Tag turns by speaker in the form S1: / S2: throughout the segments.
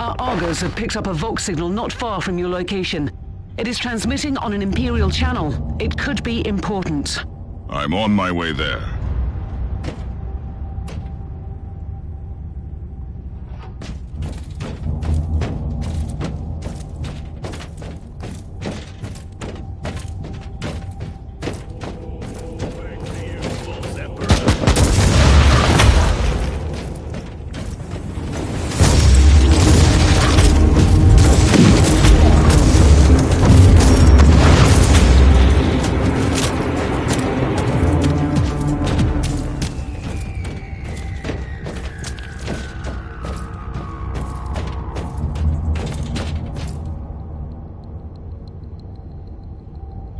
S1: Our augurs have picked up a Vox signal not far from your location. It is transmitting on an Imperial channel. It could be important.
S2: I'm on my way there.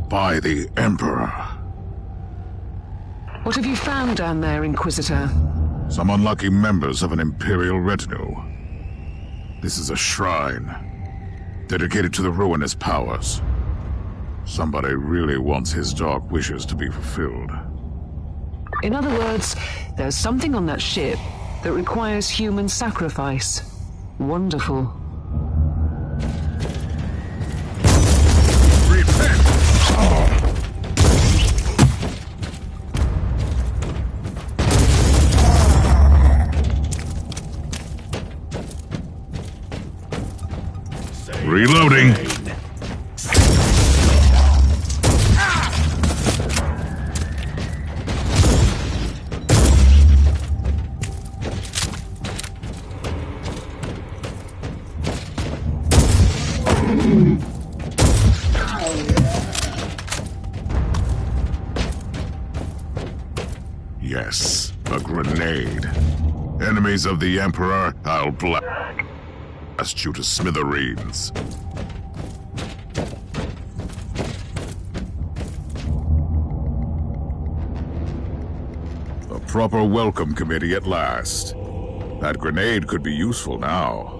S2: By the Emperor.
S1: What have you found down there, Inquisitor?
S2: Some unlucky members of an Imperial retinue. This is a shrine, dedicated to the ruinous powers. Somebody really wants his dark wishes to be fulfilled.
S1: In other words, there's something on that ship that requires human sacrifice. Wonderful.
S2: Reloading. Yes, a grenade. Enemies of the Emperor, I'll blast you to smithereens. A proper welcome committee at last. That grenade could be useful now.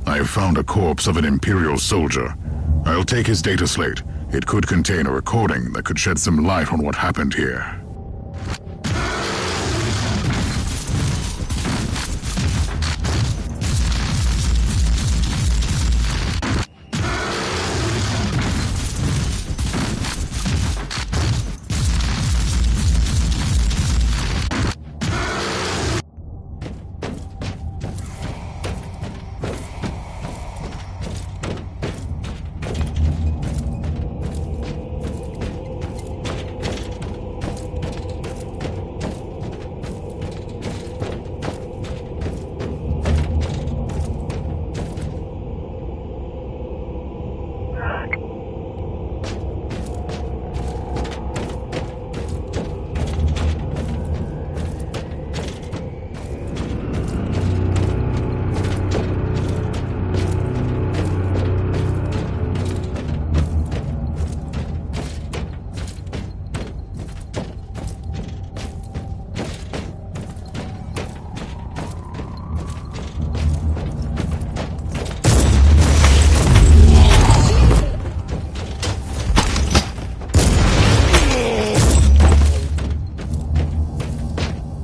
S2: I have found a corpse of an Imperial soldier. I'll take his data slate. It could contain a recording that could shed some light on what happened here.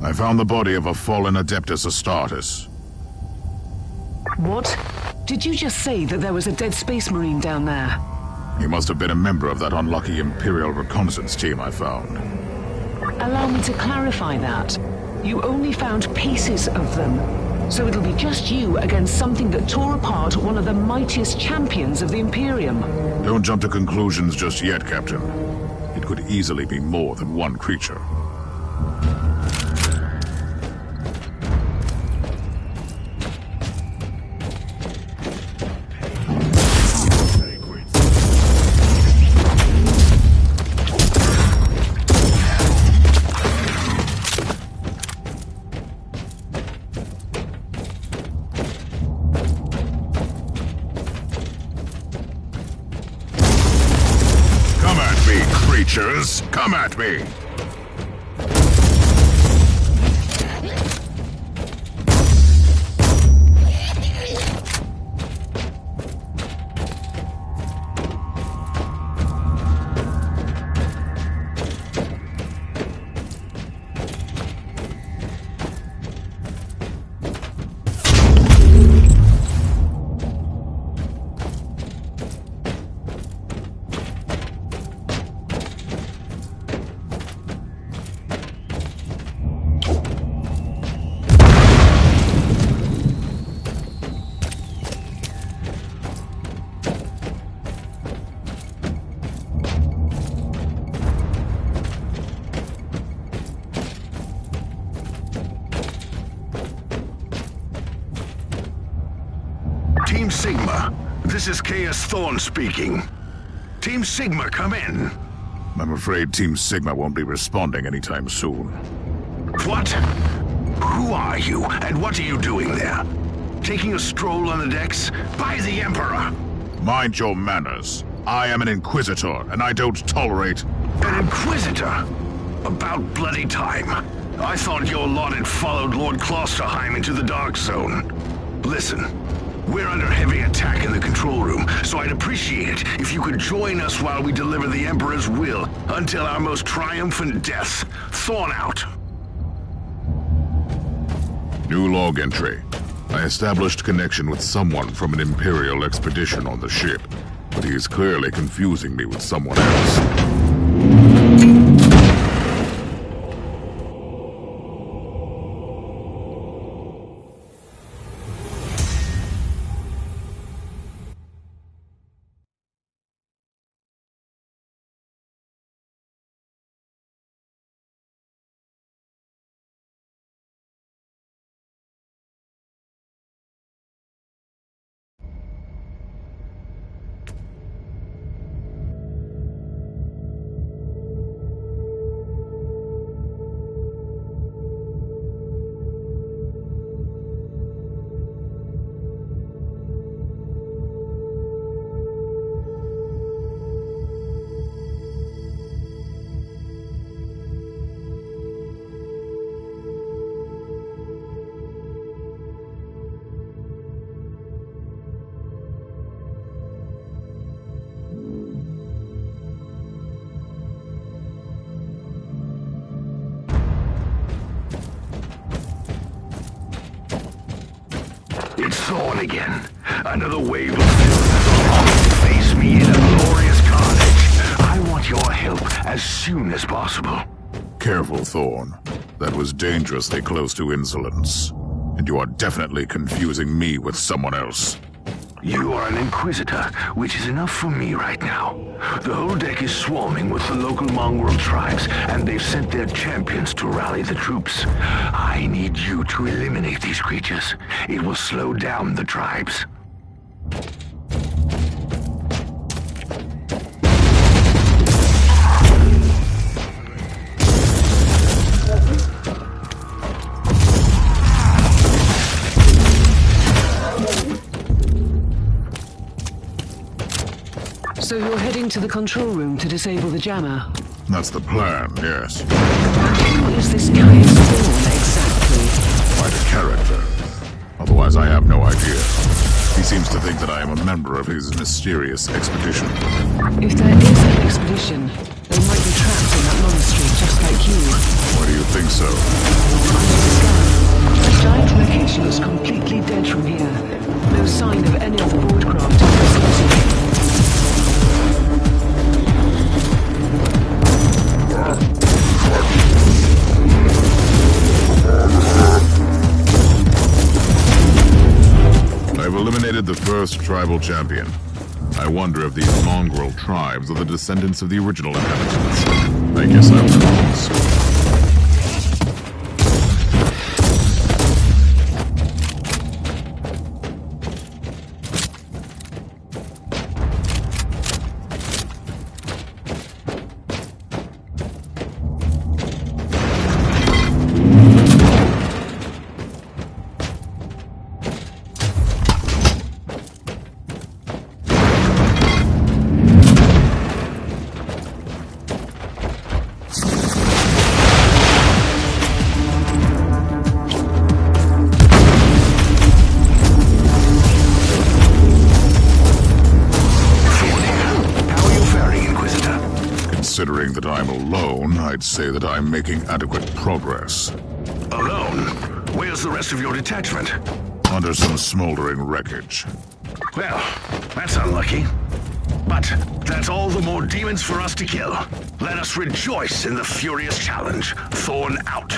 S2: I found the body of a fallen Adeptus Astartes.
S1: What? Did you just say that there was a dead space marine down there?
S2: He must have been a member of that unlucky Imperial reconnaissance team I found.
S1: Allow me to clarify that. You only found pieces of them. So it'll be just you against something that tore apart one of the mightiest champions of the Imperium.
S2: Don't jump to conclusions just yet, Captain. It could easily be more than one creature. creatures, come at me!
S3: Team Sigma, this is Chaos Thorn speaking. Team Sigma, come in.
S2: I'm afraid Team Sigma won't be responding anytime soon.
S3: What? Who are you, and what are you doing there? Taking a stroll on the decks? By the Emperor!
S2: Mind your manners. I am an Inquisitor, and I don't tolerate...
S3: An Inquisitor? About bloody time. I thought your lot had followed Lord Klosterheim into the Dark Zone. Listen, we're under heavy attack in the control room, so I'd appreciate it if you could join us while we deliver the Emperor's will until our most triumphant death. Thorn out.
S2: New log entry. I established connection with someone from an Imperial expedition on the ship, but he is clearly confusing me with someone else.
S3: It's Thorn again. Another wave of filth face me in a glorious carnage. I want your help as soon as possible.
S2: Careful, Thorn. That was dangerously close to insolence. And you are definitely confusing me with someone else.
S3: You are an Inquisitor, which is enough for me right now. The whole deck is swarming with the local mongrel tribes, and they've sent their champions to rally the troops. I need you to eliminate these creatures. It will slow down the tribes.
S1: So you're heading to the control room to disable the jammer?
S2: That's the plan, yes.
S1: Who is this Chaos Thorn exactly?
S2: Quite a character. Otherwise, I have no idea. He seems to think that I am a member of his mysterious expedition.
S1: If there is an expedition, they might be trapped in that monastery just like you.
S2: Why do you think so?
S1: The giant wreckage looks completely dead from here. No sign of any other boardcraft in the vicinity.
S2: I've eliminated the first tribal champion. I wonder if these mongrel tribes are the descendants of the original inhabitants. I guess I was. I'd say that I'm making adequate progress.
S3: Alone? Where's the rest of your detachment?
S2: Under some smoldering wreckage.
S3: Well, that's unlucky. But that's all the more demons for us to kill. Let us rejoice in the furious challenge. Thorn out.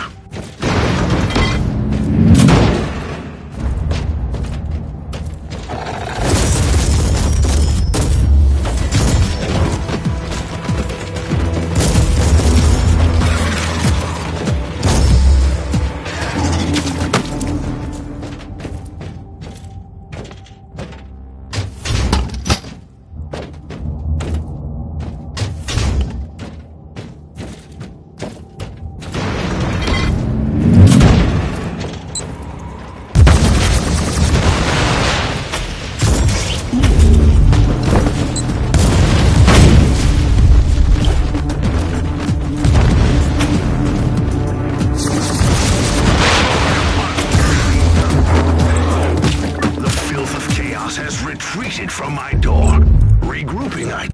S3: From my door. Regrouping, I...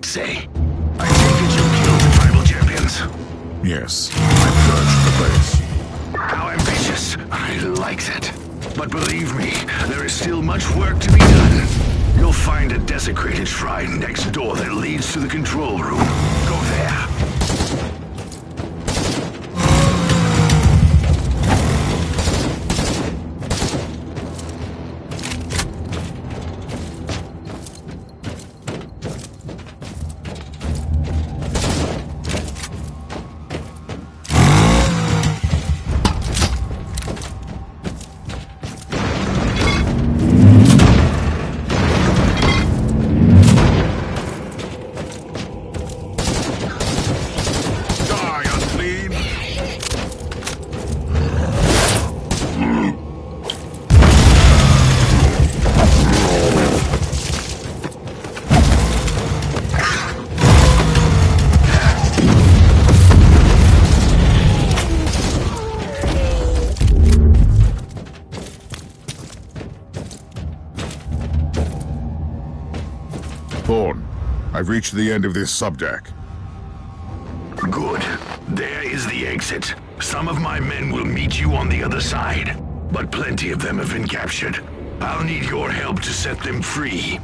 S3: Say, I take it you killed the tribal champions?
S2: Yes, I purged the place.
S3: How ambitious. I like that. But believe me, there is still much work to be done. You'll find a desecrated shrine next door that leads to the control room. Go there.
S2: I've reached the end of this subdeck.
S3: Good. There is the exit. Some of my men will meet you on the other side, but plenty of them have been captured. I'll need your help to set them free.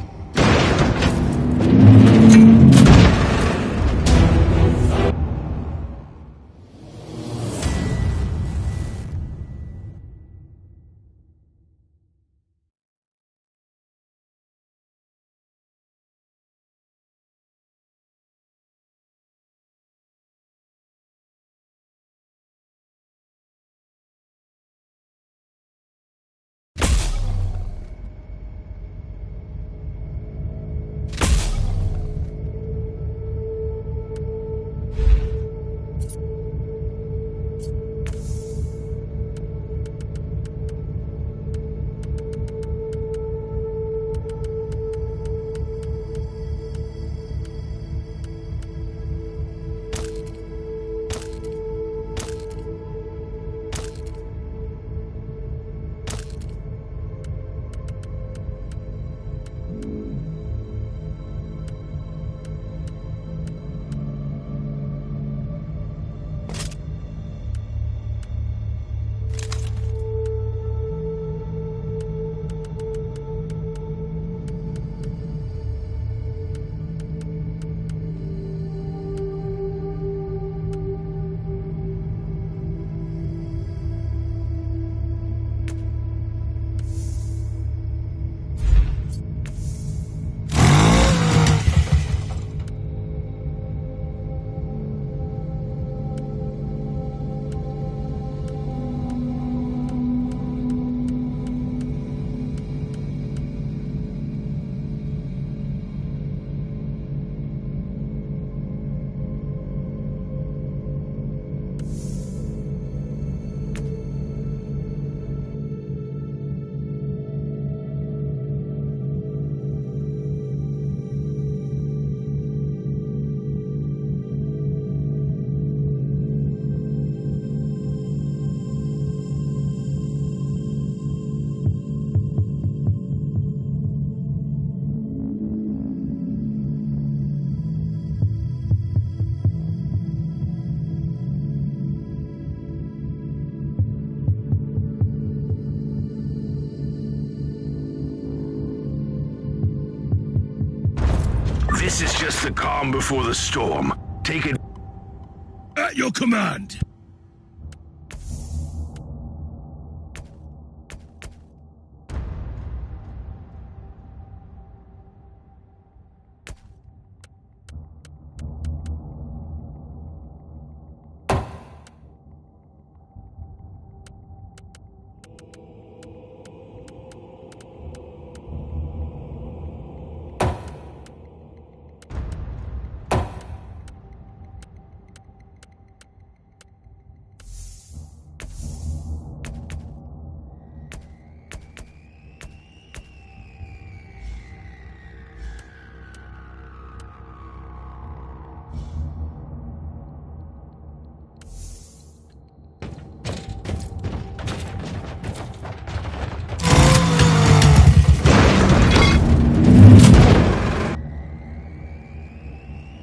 S3: This is just the calm before the storm. Take it
S4: At your command.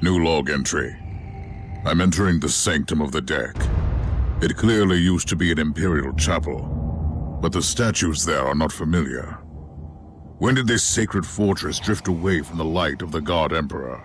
S2: New log entry. I'm entering the sanctum of the deck. It clearly used to be an imperial chapel, but the statues there are not familiar. When did this sacred fortress drift away from the light of the God Emperor?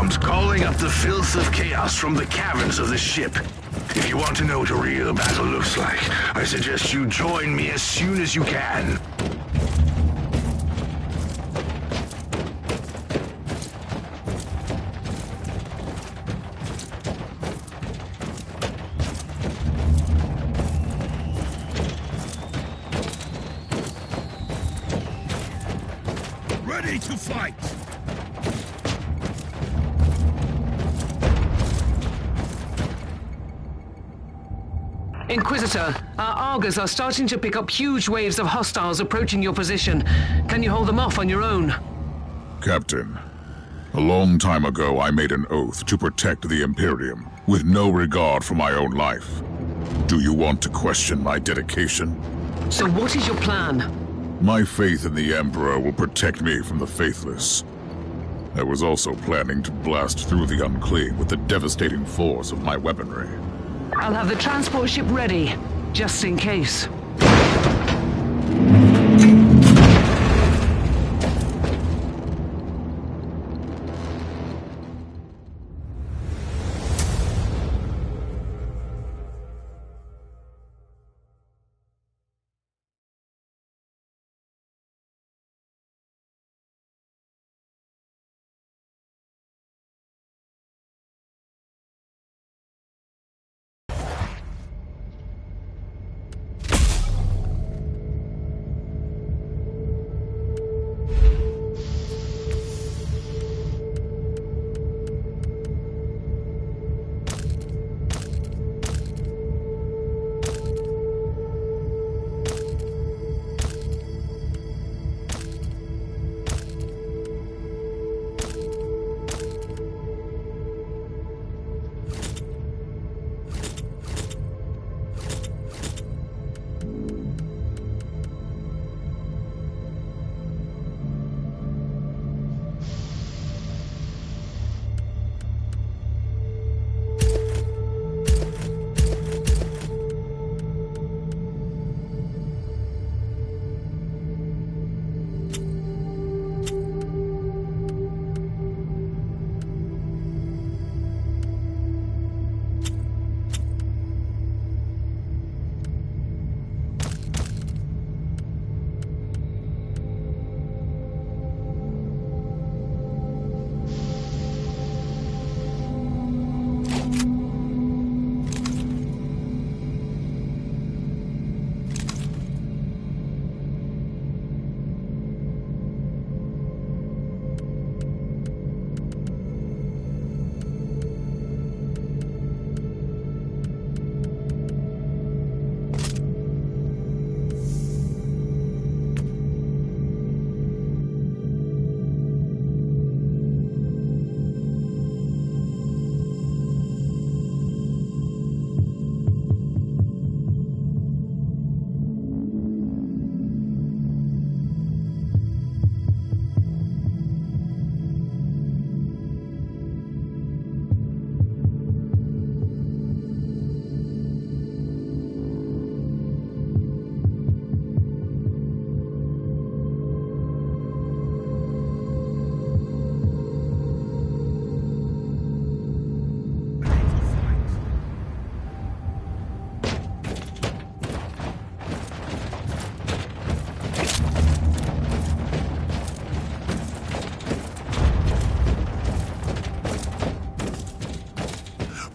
S3: sounds calling up the filth of chaos from the caverns of the ship. If you want to know what a real battle looks like, I suggest you join me as soon as you can.
S4: Ready to fight!
S1: Inquisitor, our Argos are starting to pick up huge waves of hostiles approaching your position. Can you hold them off on your own?
S2: Captain, a long time ago I made an oath to protect the Imperium, with no regard for my own life. Do you want to question my dedication?
S1: So what is your plan?
S2: My faith in the Emperor will protect me from the faithless. I was also planning to blast through the unclean with the devastating force of my weaponry.
S1: I'll have the transport ship ready, just in case.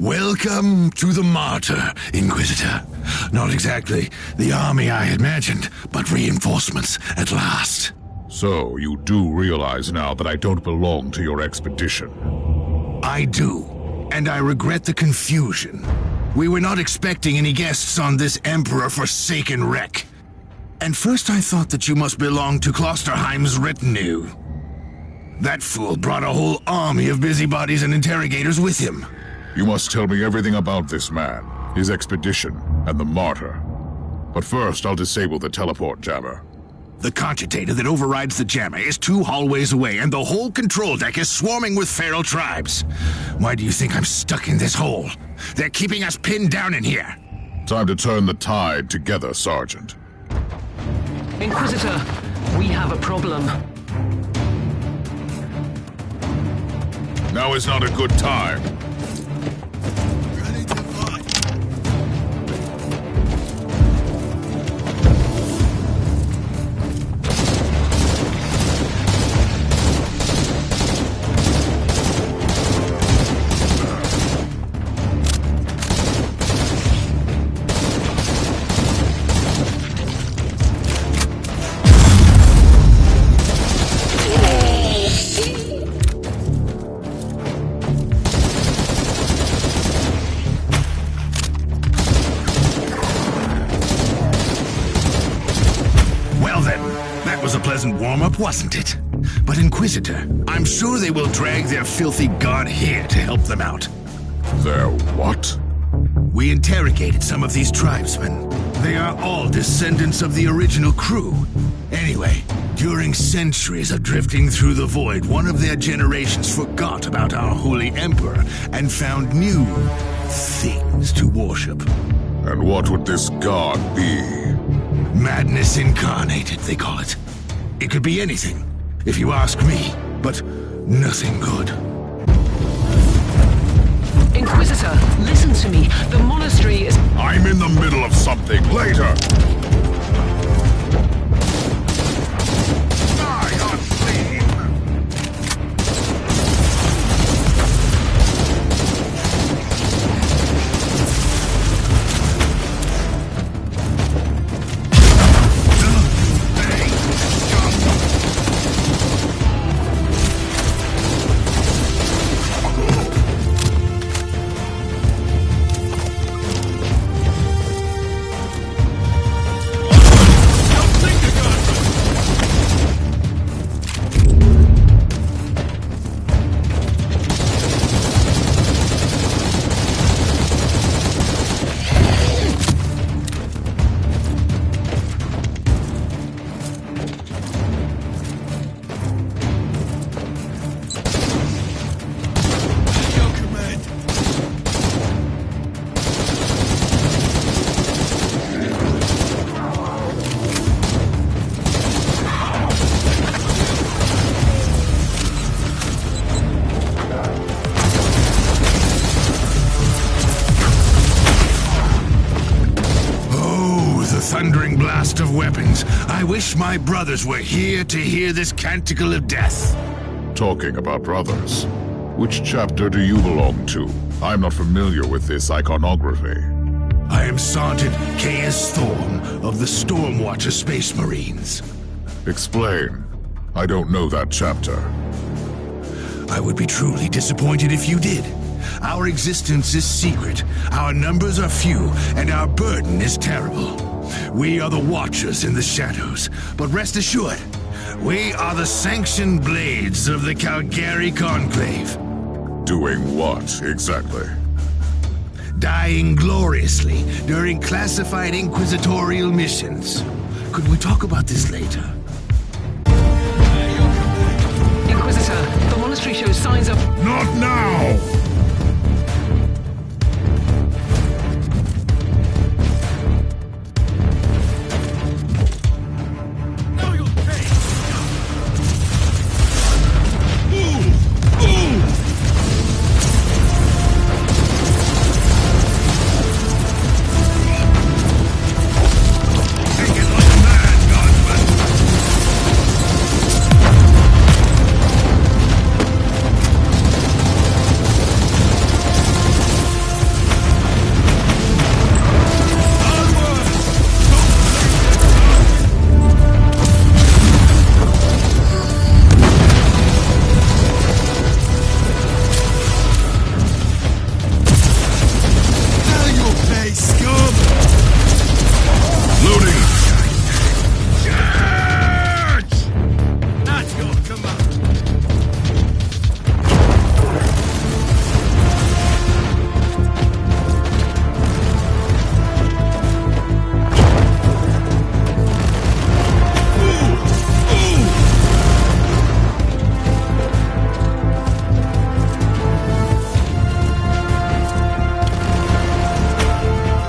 S3: Welcome to the Martyr, Inquisitor. Not exactly the army I imagined, but reinforcements at last.
S2: So, you do realize now that I don't belong to your expedition?
S3: I do, and I regret the confusion. We were not expecting any guests on this Emperor-forsaken wreck. And first I thought that you must belong to Klosterheim's retinue. That fool brought a whole army of busybodies and interrogators with him.
S2: You must tell me everything about this man, his expedition, and the Martyr. But first, I'll disable the teleport jammer.
S3: The cogitator that overrides the jammer is 2 hallways away, and the whole control deck is swarming with feral tribes. Why do you think I'm stuck in this hole? They're keeping us pinned down in here.
S2: Time to turn the tide together, Sergeant.
S1: Inquisitor, we have a problem.
S2: Now is not a good time.
S4: Ready to fight.
S3: Warm-up, wasn't it? But Inquisitor, I'm sure they will drag their filthy god here to help them out.
S2: Their what?
S3: We interrogated some of these tribesmen. They are all descendants of the original crew. Anyway, during centuries of drifting through the void, one of their generations forgot about our holy emperor and found new things to worship.
S2: And what would this god be?
S3: Madness incarnated, they call it. It could be anything, if you ask me, but nothing good.
S1: Inquisitor, listen to me. The monastery is...
S2: I'm in the middle of something. Later! Die on flame!
S3: Thundering blast of weapons. I wish my brothers were here to hear this canticle of death.
S2: Talking about brothers, which chapter do you belong to? I'm not familiar with this iconography.
S3: I am Sergeant K.S. Thorm of the Stormwatcher Space Marines.
S2: Explain. I don't know that chapter.
S3: I would be truly disappointed if you did. Our existence is secret, our numbers are few, and our burden is terrible. We are the Watchers in the shadows, but rest assured, we are the sanctioned blades of the Calgary Conclave.
S2: Doing what, exactly?
S3: Dying gloriously during classified inquisitorial missions. Could we talk about this later?
S1: Inquisitor, the monastery shows signs of...
S2: Not now!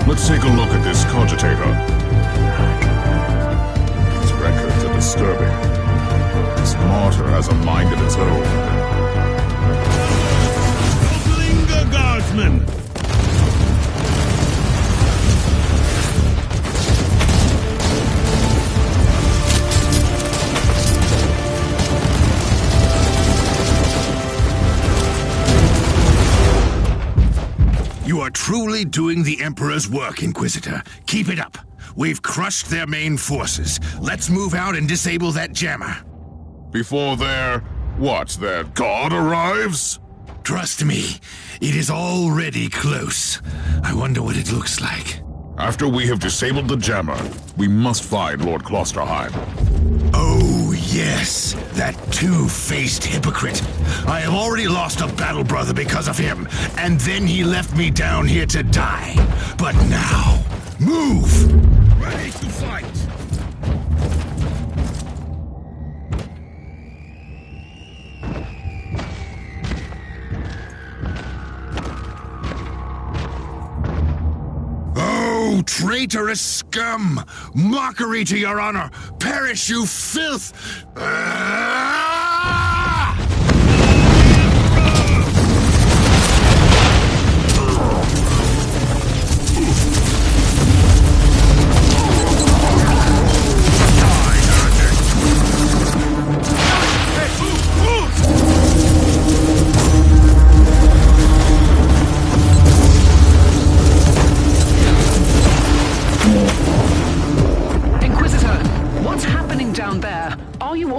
S2: Let's take a look at this cogitator. These records are disturbing. This martyr has a mind of its own.
S4: Horsemen!
S3: You are truly doing the Emperor's work, Inquisitor. Keep it up. We've crushed their main forces. Let's move out and disable that jammer.
S2: Before their god arrives?
S3: Trust me, it is already close. I wonder what it looks like.
S2: After we have disabled the jammer, we must find Lord Klosterheim.
S3: Oh, yes, that two-faced hypocrite. I have already lost a battle brother because of him, and then he left me down here to die. But now, move!
S4: Ready to fight!
S3: Oh, traitorous scum! Mockery to your honor! Perish, you filth!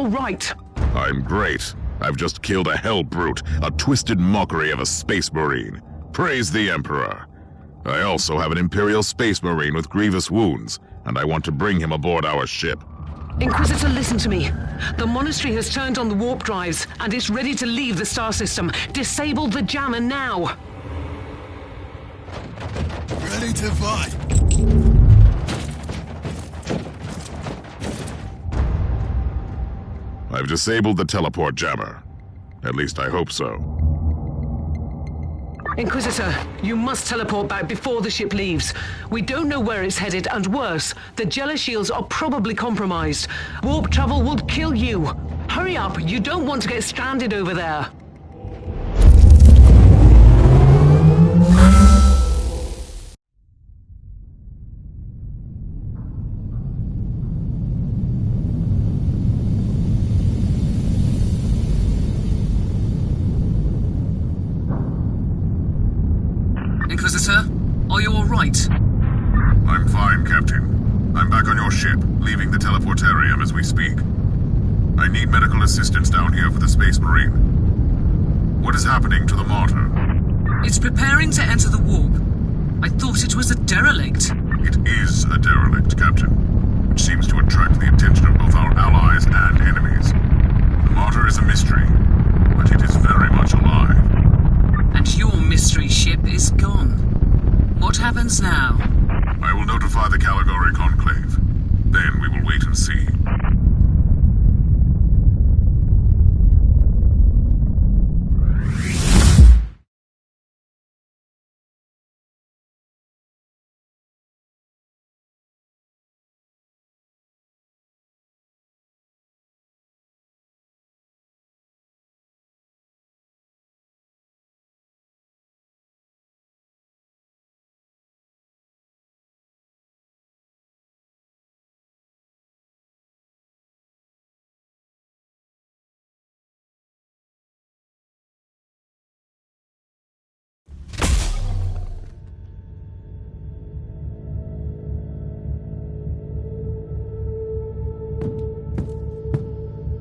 S1: Right.
S2: I'm great. I've just killed a hell brute, a twisted mockery of a space marine. Praise the Emperor. I also have an Imperial space marine with grievous wounds, and I want to bring him aboard our ship.
S1: Inquisitor, listen to me. The monastery has turned on the warp drives, and it's ready to leave the star system. Disable the jammer now.
S4: Ready to fight!
S2: I've disabled the teleport jammer. At least I hope so.
S1: Inquisitor, you must teleport back before the ship leaves. We don't know where it's headed, and worse, the Jella shields are probably compromised. Warp travel would kill you. Hurry up, you don't want to get stranded over there. Inquisitor, are you all right?
S2: I'm fine, Captain. I'm back on your ship, leaving the teleportarium as we speak. I need medical assistance down here for the Space Marine. What is happening to the Martyr?
S1: It's preparing to enter the warp. I thought it was a derelict.
S2: It is a derelict, Captain, which seems to attract the attention of both our allies and enemies. The Martyr is a mystery, but it is very much alive.
S1: And your mystery ship is gone. What happens now?
S2: I will notify the Caligari Conclave. Then we will wait and see.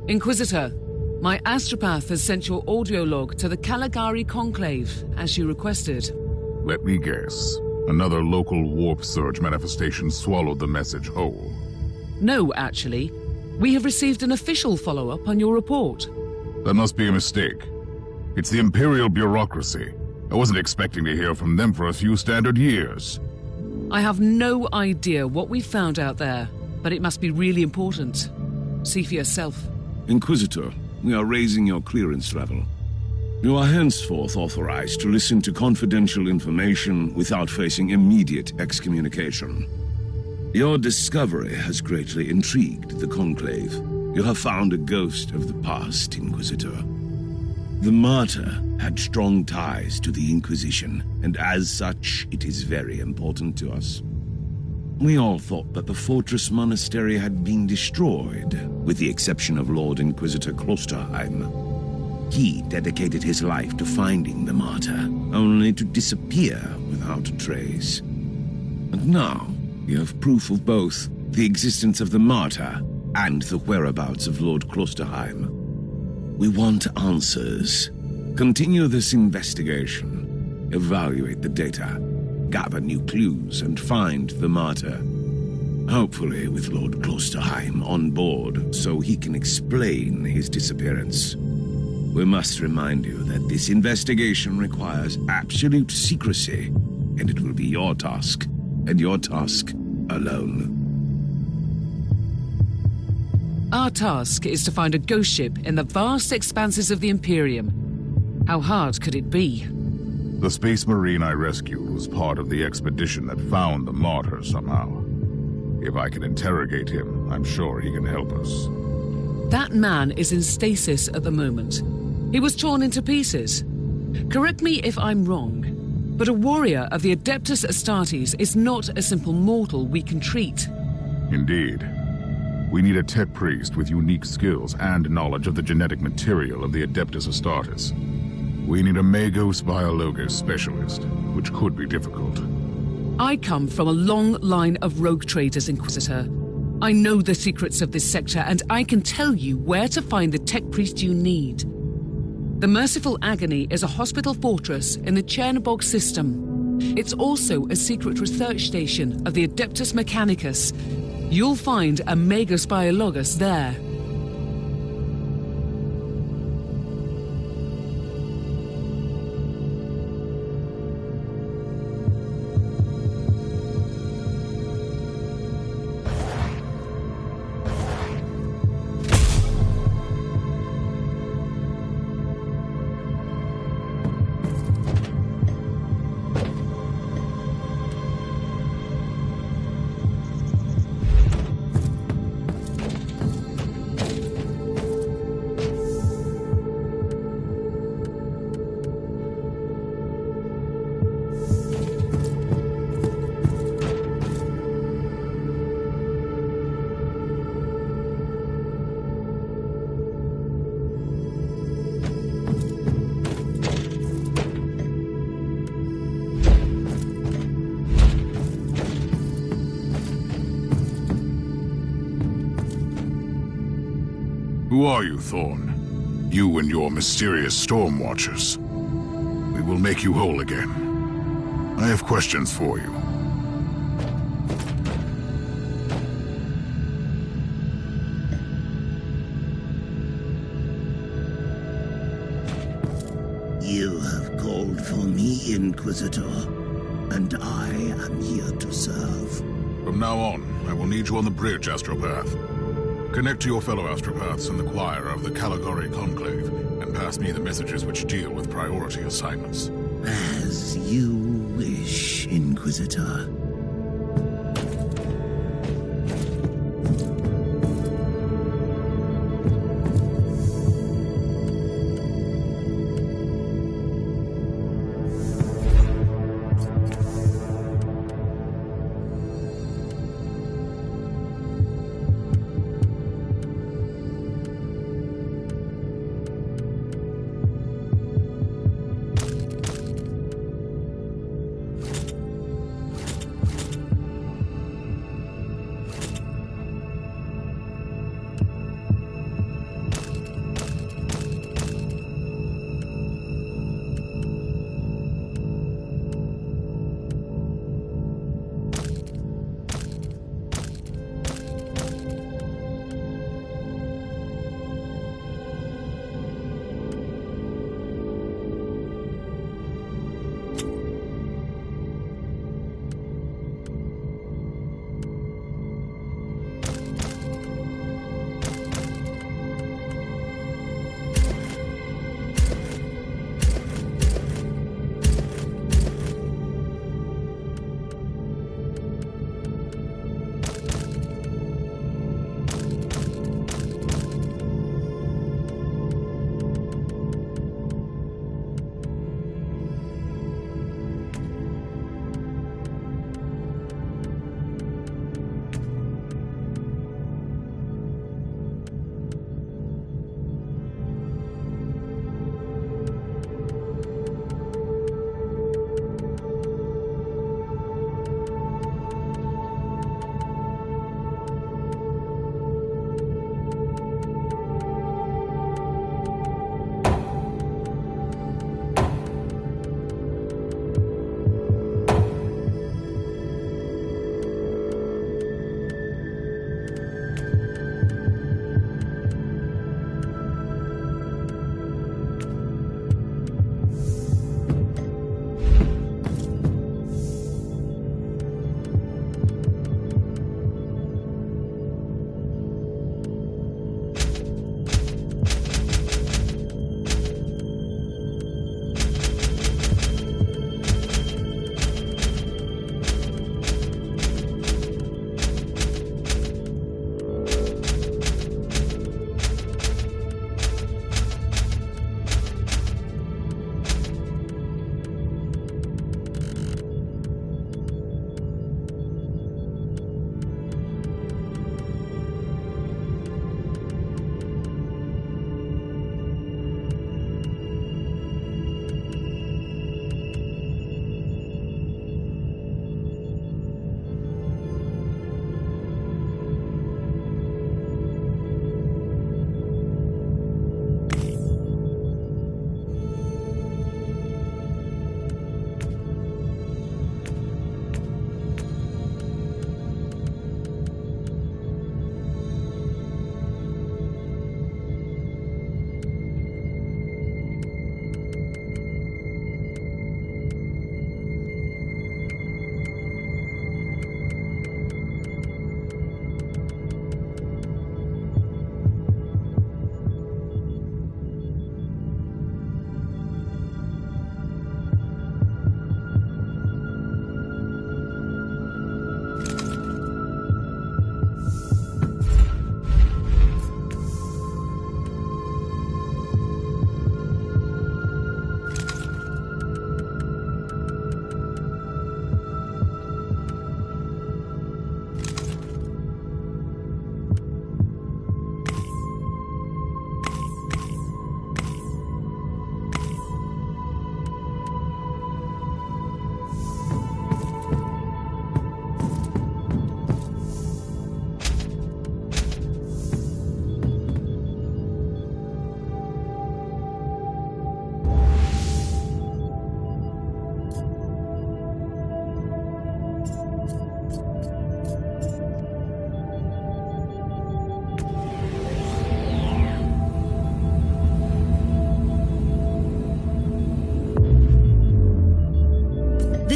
S1: Inquisitor, my astropath has sent your audio log to the Caligari Conclave, as you requested.
S2: Let me guess. Another local warp surge manifestation swallowed the message whole.
S1: No, actually. We have received an official follow-up on your report.
S2: That must be a mistake. It's the Imperial bureaucracy. I wasn't expecting to hear from them for a few standard years.
S1: I have no idea what we found out there, but it must be really important. See for yourself.
S5: Inquisitor, we are raising your clearance level. You are henceforth authorized to listen to confidential information without facing immediate excommunication. Your discovery has greatly intrigued the Conclave. You have found a ghost of the past, Inquisitor. The martyr had strong ties to the Inquisition, and as such, it is very important to us. We all thought that the fortress monastery had been destroyed, with the exception of Lord Inquisitor Klosterheim. He dedicated his life to finding the martyr, only to disappear without a trace. And now, we have proof of both the existence of the martyr and the whereabouts of Lord Klosterheim. We want answers. Continue this investigation. Evaluate the data. Gather new clues and find the martyr. Hopefully with Lord Klosterheim on board so he can explain his disappearance. We must remind you that this investigation requires absolute secrecy, and it will be your task, and your task alone.
S1: Our task is to find a ghost ship in the vast expanses of the Imperium. How hard could it be?
S2: The Space Marine I rescued was part of the expedition that found the martyr somehow. If I can interrogate him, I'm sure he can help us.
S1: That man is in stasis at the moment. He was torn into pieces. Correct me if I'm wrong, but a warrior of the Adeptus Astartes is not a simple mortal we can treat.
S2: Indeed. We need a tech priest with unique skills and knowledge of the genetic material of the Adeptus Astartes. We need a Magos Biologos specialist, which could be difficult.
S1: I come from a long line of rogue traders, Inquisitor. I know the secrets of this sector, and I can tell you where to find the tech priest you need. The Merciful Agony is a hospital fortress in the Chernobog system. It's also a secret research station of the Adeptus Mechanicus. You'll find a Magos Biologos there.
S2: Who are you, Thorn? You and your mysterious storm watchers. We will make you whole again. I have questions for you.
S6: You have called for me, Inquisitor, and I am here to serve.
S2: From now on, I will need you on the bridge, Astropath. Connect to your fellow Astropaths in the choir of the Caligari Conclave, and pass me the messages which deal with priority assignments.
S6: As you wish, Inquisitor.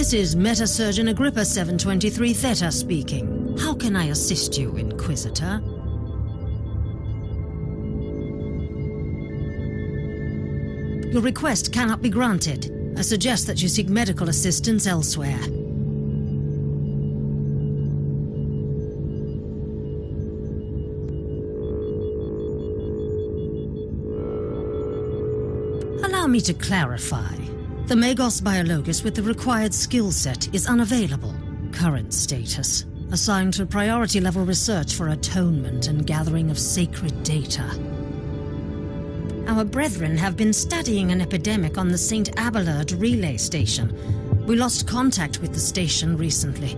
S7: This is Meta-Surgeon Agrippa 723 Theta speaking. How can I assist you, Inquisitor? Your request cannot be granted. I suggest that you seek medical assistance elsewhere. Allow me to clarify. The Magos Biologus with the required skill set is unavailable. Current status: assigned to priority level research for atonement and gathering of sacred data. Our brethren have been studying an epidemic on the St. Abelard relay station. We lost contact with the station recently.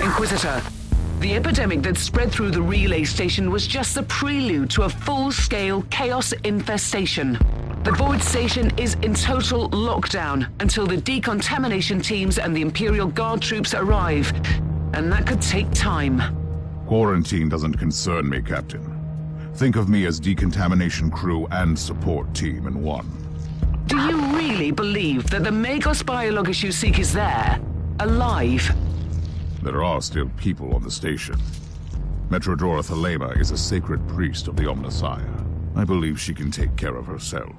S1: Inquisitor, the epidemic that spread through the relay station was just the prelude to a full-scale chaos infestation. The Void Station is in total lockdown until the decontamination teams and the Imperial Guard troops arrive, and that could take time.
S2: Quarantine doesn't concern me, Captain. Think of me as decontamination crew and support team in one.
S1: Do you really believe that the Magos Biologus you seek is there, alive?
S2: There are still people on the station. Metrodora Thelema is a sacred priest of the Omnissiah. I believe she can take care of herself.